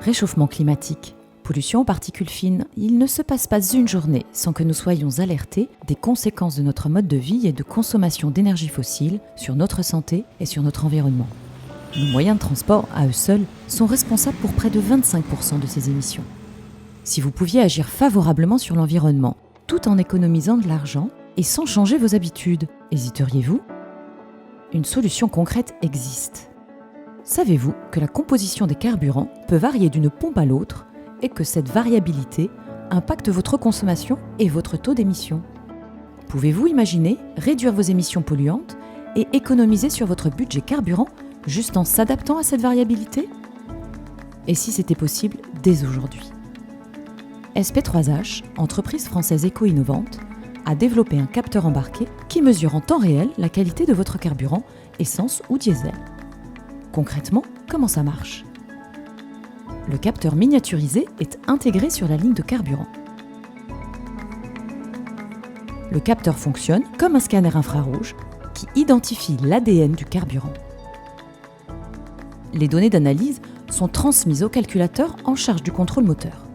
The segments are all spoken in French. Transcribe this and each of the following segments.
Réchauffement climatique, pollution aux particules fines, il ne se passe pas une journée sans que nous soyons alertés des conséquences de notre mode de vie et de consommation d'énergie fossile sur notre santé et sur notre environnement. Nos moyens de transport, à eux seuls, sont responsables pour près de 25% de ces émissions. Si vous pouviez agir favorablement sur l'environnement, tout en économisant de l'argent et sans changer vos habitudes, hésiteriez-vous ? Une solution concrète existe. Savez-vous que la composition des carburants peut varier d'une pompe à l'autre et que cette variabilité impacte votre consommation et votre taux d'émission ? Pouvez-vous imaginer réduire vos émissions polluantes et économiser sur votre budget carburant juste en s'adaptant à cette variabilité ? Et si c'était possible dès aujourd'hui ? SP3H, entreprise française éco-innovante, a développé un capteur embarqué qui mesure en temps réel la qualité de votre carburant, essence ou diesel. Concrètement, comment ça marche ? Le capteur miniaturisé est intégré sur la ligne de carburant. Le capteur fonctionne comme un scanner infrarouge qui identifie l'ADN du carburant. Les données d'analyse sont transmises au calculateur en charge du contrôle moteur.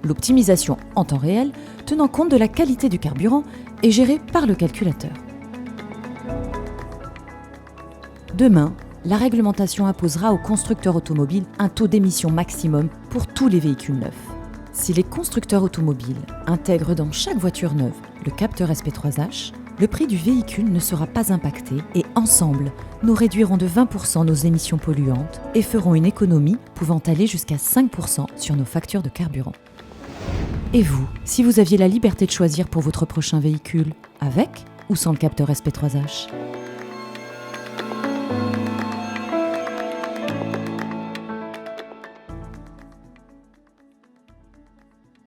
L'optimisation en temps réel, tenant compte de la qualité du carburant, est gérée par le calculateur. Demain, la réglementation imposera aux constructeurs automobiles un taux d'émission maximum pour tous les véhicules neufs. Si les constructeurs automobiles intègrent dans chaque voiture neuve le capteur SP3H, le prix du véhicule ne sera pas impacté et ensemble, nous réduirons de 20% nos émissions polluantes et ferons une économie pouvant aller jusqu'à 5% sur nos factures de carburant. Et vous, si vous aviez la liberté de choisir pour votre prochain véhicule, avec ou sans le capteur SP3H ?